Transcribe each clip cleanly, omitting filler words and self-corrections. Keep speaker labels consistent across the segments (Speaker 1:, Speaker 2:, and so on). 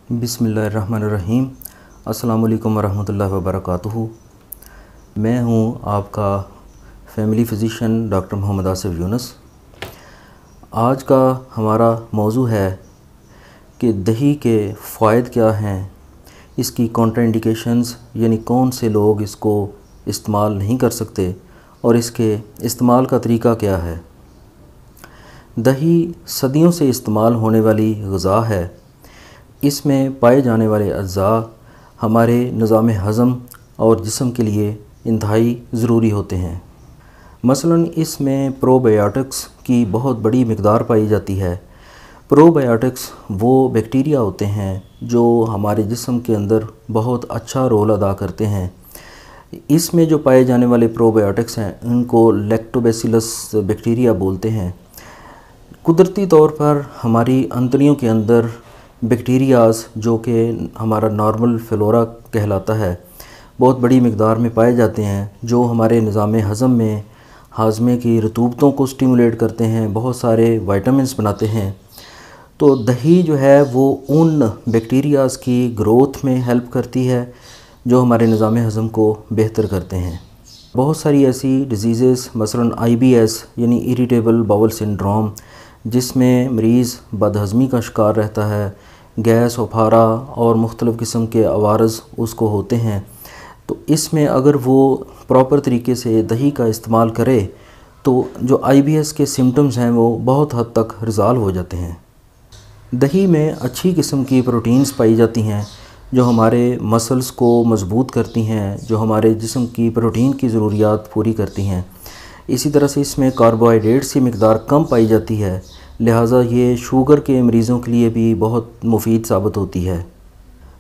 Speaker 1: بسم اللہ الرحمن الرحیم۔ السلام علیکم ورحمۃ اللہ وبرکاتہ۔ میں ہوں آپ کا فیملی فزیشین ڈاکٹر محمد آصف یونس۔ آج کا ہمارا موضوع ہے کہ دہی کے فوائد کیا ہیں، اس کی کانٹرا انڈیکیشنز یعنی کون سے لوگ اس کو استعمال نہیں کر سکتے اور اس کے استعمال کا طریقہ کیا ہے۔ دہی صدیوں سے استعمال ہونے والی غذا ہے۔ اس میں پائے جانے والے اجزاء ہمارے نظام ہضم اور جسم کے لیے انتہائی ضروری ہوتے ہیں۔ مثلاً اس میں پرو بایوٹکس کی بہت بڑی مقدار پائی جاتی ہے۔ پرو بایوٹکس وہ بیکٹیریا ہوتے ہیں جو ہمارے جسم کے اندر بہت اچھا رول ادا کرتے ہیں۔ اس میں جو پائے جانے والے پرو بایوٹکس ہیں ان کو لیکٹوبیسیلس بیکٹیریا بولتے ہیں۔ قدرتی طور پر ہماری انتڑیوں کے اندر بیکٹیریاز جو کہ ہمارا نارمل فلورا کہلاتا ہے بہت بڑی مقدار میں پائے جاتے ہیں، جو ہمارے نظام ہضم میں ہاضمے کی رطوبتوں کو سٹیمولیٹ کرتے ہیں، بہت سارے وائٹامنس بناتے ہیں۔ تو دہی جو ہے وہ ان بیکٹیریاز کی گروتھ میں ہیلپ کرتی ہے جو ہمارے نظام ہضم کو بہتر کرتے ہیں۔ بہت ساری ایسی ڈیزیزز مثلاً IBS یعنی اریٹیبل باول سنڈروم، جس میں مریض بدہضمی کا شکار رہتا ہے، گیس اپھارا اور مختلف قسم کے عوارض اس کو ہوتے ہیں، تو اس میں اگر وہ پراپر طریقے سے دہی کا استعمال کرے تو جو IBS کے سمٹمز ہیں وہ بہت حد تک ریزالو ہو جاتے ہیں۔ دہی میں اچھی قسم کی پروٹینز پائی جاتی ہیں جو ہمارے مسلز کو مضبوط کرتی ہیں، جو ہمارے جسم کی پروٹین کی ضروریات پوری کرتی ہیں۔ اسی طرح سے اس میں کاربوہائیڈریٹس کی مقدار کم پائی جاتی ہے، لہٰذا یہ شوگر کے مریضوں کے لیے بھی بہت مفید ثابت ہوتی ہے۔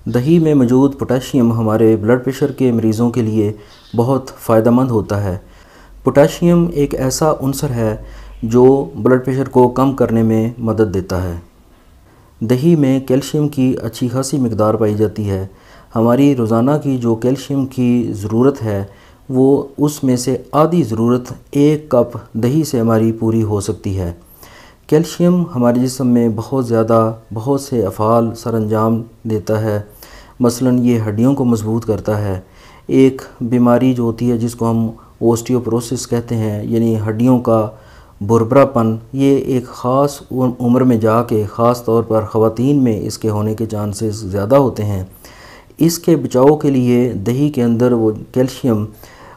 Speaker 1: دہی میں موجود پوٹاشیم ہمارے بلڈ پریشر کے مریضوں کے لیے بہت فائدہ مند ہوتا ہے۔ پوٹاشیم ایک ایسا عنصر ہے جو بلڈ پریشر کو کم کرنے میں مدد دیتا ہے۔ دہی میں کیلشیم کی اچھی خاصی مقدار پائی جاتی ہے۔ ہماری روزانہ کی جو کیلشیم کی ضرورت ہے وہ اس میں سے آدھی ضرورت 1 کپ دہی سے ہماری پوری ہو سکتی ہے۔ کیلشیم ہمارے جسم میں بہت سے افعال سر انجام دیتا ہے۔ مثلاً یہ ہڈیوں کو مضبوط کرتا ہے۔ ایک بیماری جو ہوتی ہے جس کو ہم اوسٹیوپروسس کہتے ہیں، یعنی ہڈیوں کا بھربھرا پن، یہ ایک خاص عمر میں جا کے خاص طور پر خواتین میں اس کے ہونے کے چانسز زیادہ ہوتے ہیں۔ اس کے بچاؤ کے لیے دہی کے اندر وہ کیلشیم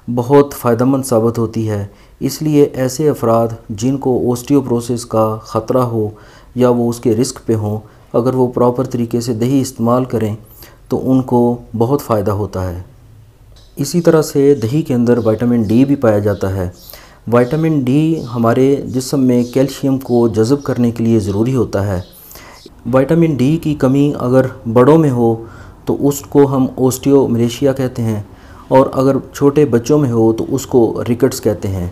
Speaker 1: بہت فائدہ مند ثابت ہوتی ہے۔ اس لیے ایسے افراد جن کو اوسٹیوپروسس کا خطرہ ہو یا وہ اس کے رسک پہ ہوں، اگر وہ پراپر طریقے سے دہی استعمال کریں تو ان کو بہت فائدہ ہوتا ہے۔ اسی طرح سے دہی کے اندر وائٹامن ڈی بھی پایا جاتا ہے۔ وائٹامن ڈی ہمارے جسم میں کیلشیم کو جذب کرنے کے لیے ضروری ہوتا ہے۔ وائٹامن ڈی کی کمی اگر بڑوں میں ہو تو اس کو ہم اوسٹیومیلیشیا کہتے ہیں، اور اگر چھوٹے بچوں میں ہو تو اس کو ریکٹس کہتے ہیں۔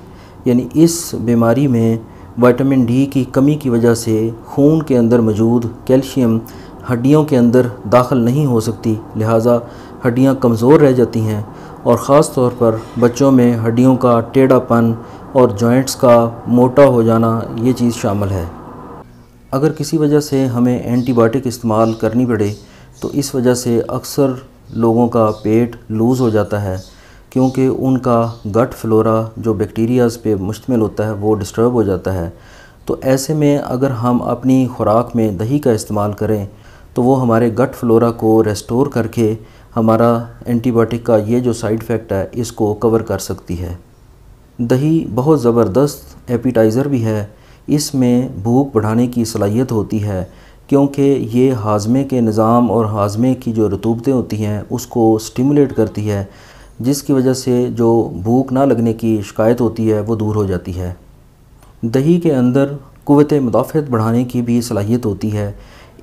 Speaker 1: یعنی اس بیماری میں وائٹامن ڈی کی کمی کی وجہ سے خون کے اندر موجود کیلشیم ہڈیوں کے اندر داخل نہیں ہو سکتی، لہٰذا ہڈیاں کمزور رہ جاتی ہیں، اور خاص طور پر بچوں میں ہڈیوں کا ٹیڑھا پن اور جوائنٹس کا موٹا ہو جانا یہ چیز شامل ہے۔ اگر کسی وجہ سے ہمیں اینٹی بائیوٹک استعمال کرنی پڑے تو اس وجہ سے اکثر لوگوں کا پیٹ لوز ہو جاتا ہے، کیونکہ ان کا گٹ فلورا جو بیکٹیریاز پہ مشتمل ہوتا ہے وہ ڈسٹرب ہو جاتا ہے۔ تو ایسے میں اگر ہم اپنی خوراک میں دہی کا استعمال کریں تو وہ ہمارے گٹ فلورا کو ریسٹور کر کے ہمارا اینٹی بائیوٹک کا یہ جو سائیڈ ایفیکٹ ہے اس کو کور کر سکتی ہے۔ دہی بہت زبردست ایپیٹائزر بھی ہے۔ اس میں بھوک بڑھانے کی صلاحیت ہوتی ہے، کیونکہ یہ ہاضمے کے نظام اور ہاضمے کی جو رطوبتیں ہوتی ہیں اس کو سٹیمولیٹ کرتی ہے، جس کی وجہ سے جو بھوک نہ لگنے کی شکایت ہوتی ہے وہ دور ہو جاتی ہے۔ دہی کے اندر قوت مدافعت بڑھانے کی بھی صلاحیت ہوتی ہے۔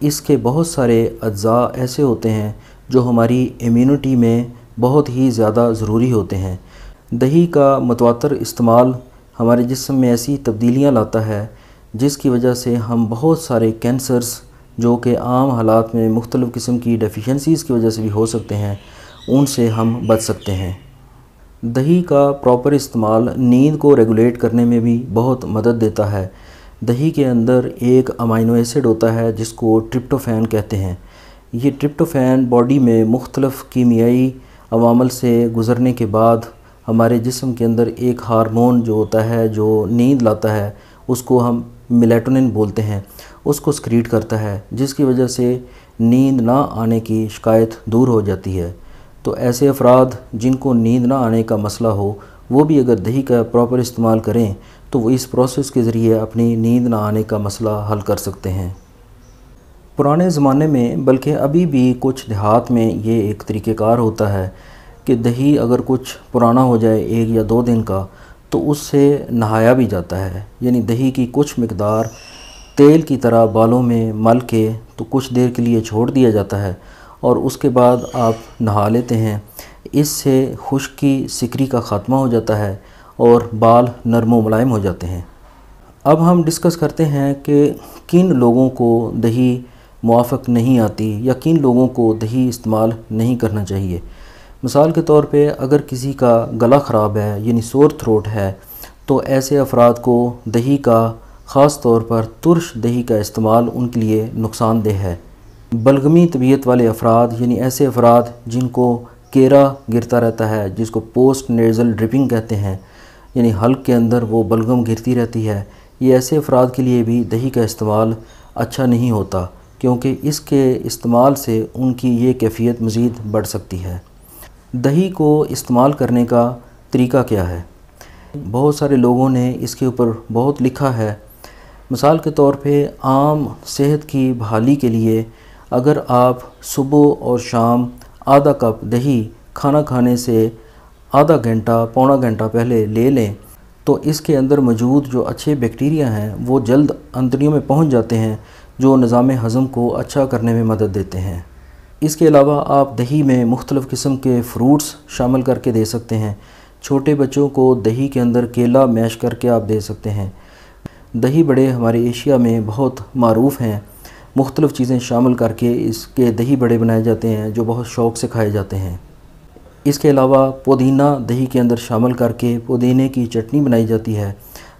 Speaker 1: اس کے بہت سارے اجزاء ایسے ہوتے ہیں جو ہماری امیونٹی میں بہت ہی زیادہ ضروری ہوتے ہیں۔ دہی کا متواتر استعمال ہمارے جسم میں ایسی تبدیلیاں لاتا ہے جس کی وجہ سے ہم بہت سارے کینسرز جو کہ عام حالات میں مختلف قسم کی ڈیفیشنسیز کی وجہ سے بھی ہو سکتے ہیں ان سے ہم بچ سکتے ہیں۔ دہی کا پراپر استعمال نیند کو ریگولیٹ کرنے میں بھی بہت مدد دیتا ہے۔ دہی کے اندر ایک امائنو ایسڈ ہوتا ہے جس کو ٹرپٹوفین کہتے ہیں۔ یہ ٹرپٹوفین باڈی میں مختلف کیمیائی عوامل سے گزرنے کے بعد ہمارے جسم کے اندر ایک ہارمون جو ہوتا ہے جو نیند لاتا ہے، اس کو ہم میلیٹونن بولتے ہیں، اس کو سکریٹ کرتا ہے، جس کی وجہ سے نیند نہ آنے کی شکایت دور ہو جاتی ہے۔ تو ایسے افراد جن کو نیند نہ آنے کا مسئلہ ہو، وہ بھی اگر دہی کا پراپر استعمال کریں تو وہ اس پروسیس کے ذریعے اپنی نیند نہ آنے کا مسئلہ حل کر سکتے ہیں۔ پرانے زمانے میں بلکہ ابھی بھی کچھ دیہات میں یہ ایک طریقہ کار ہوتا ہے کہ دہی اگر کچھ پرانا ہو جائے 1 یا 2 دن کا تو اس سے نہایا بھی جاتا ہے، یعنی دہی کی کچھ مقدار تیل کی طرح بالوں میں مل کے تو کچھ دیر کے لیے چھوڑ دیا جاتا ہے اور اس کے بعد آپ نہا لیتے ہیں۔ اس سے خشکی سکری کا خاتمہ ہو جاتا ہے اور بال نرم و ملائم ہو جاتے ہیں۔ اب ہم ڈسکس کرتے ہیں کہ کن لوگوں کو دہی موافق نہیں آتی یا کن لوگوں کو دہی استعمال نہیں کرنا چاہیے۔ مثال کے طور پہ اگر کسی کا گلا خراب ہے یعنی سور تھروٹ ہے تو ایسے افراد کو دہی کا خاص طور پر ترش دہی کا استعمال ان کے لیے نقصان دہ ہے۔ بلغمی طبیعت والے افراد یعنی ایسے افراد جن کو کیرا گرتا رہتا ہے، جس کو پوسٹ نیزل ڈرپنگ کہتے ہیں، یعنی حلق کے اندر وہ بلغم گرتی رہتی ہے، یہ ایسے افراد کے لیے بھی دہی کا استعمال اچھا نہیں ہوتا، کیونکہ اس کے استعمال سے ان کی یہ کیفیت مزید بڑھ سکتی ہے۔ دہی کو استعمال کرنے کا طریقہ کیا ہے؟ بہت سارے لوگوں نے اس کے اوپر بہت لکھا ہے۔ مثال کے طور پہ عام صحت کی بحالی کے لیے اگر آپ صبح اور شام آدھا کپ دہی کھانا کھانے سے آدھا گھنٹہ پونا گھنٹہ پہلے لے لیں تو اس کے اندر موجود جو اچھے بیکٹیریا ہیں وہ جلد اندریوں میں پہنچ جاتے ہیں، جو نظام ہضم کو اچھا کرنے میں مدد دیتے ہیں۔ اس کے علاوہ آپ دہی میں مختلف قسم کے فروٹس شامل کر کے دے سکتے ہیں۔ چھوٹے بچوں کو دہی کے اندر کیلا میش کر کے آپ دے سکتے ہیں۔ دہی بڑے ہمارے ایشیا میں بہت معروف ہیں، مختلف چیزیں شامل کر کے اس کے دہی بڑے بنائے جاتے ہیں جو بہت شوق سے کھائے جاتے ہیں۔ اس کے علاوہ پودینہ دہی کے اندر شامل کر کے پودینے کی چٹنی بنائی جاتی ہے،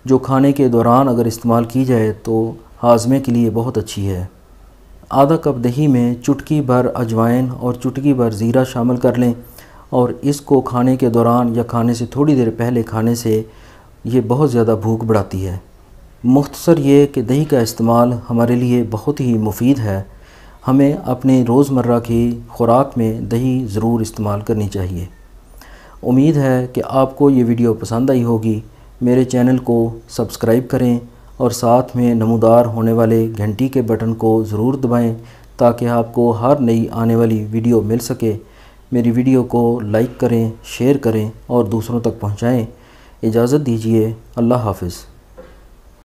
Speaker 1: جو کھانے کے دوران اگر استعمال کی جائے تو ہاضمے کے لیے بہت اچھی ہے۔ آدھا کپ دہی میں چٹکی بھر اجوائن اور چٹکی بھر زیرہ شامل کر لیں اور اس کو کھانے کے دوران یا کھانے سے تھوڑی دیر پہلے کھانے سے یہ بہت زیادہ بھوک بڑھاتی ہے۔ مختصر یہ کہ دہی کا استعمال ہمارے لیے بہت ہی مفید ہے۔ ہمیں اپنے روزمرہ کی خوراک میں دہی ضرور استعمال کرنی چاہیے۔ امید ہے کہ آپ کو یہ ویڈیو پسند آئی ہوگی۔ میرے چینل کو سبسکرائب کریں اور ساتھ میں نمودار ہونے والے گھنٹی کے بٹن کو ضرور دبائیں تاکہ آپ کو ہر نئی آنے والی ویڈیو مل سکے۔ میری ویڈیو کو لائک کریں، شیئر کریں اور دوسروں تک پہنچائیں۔ اجازت دیجیے، اللہ حافظ۔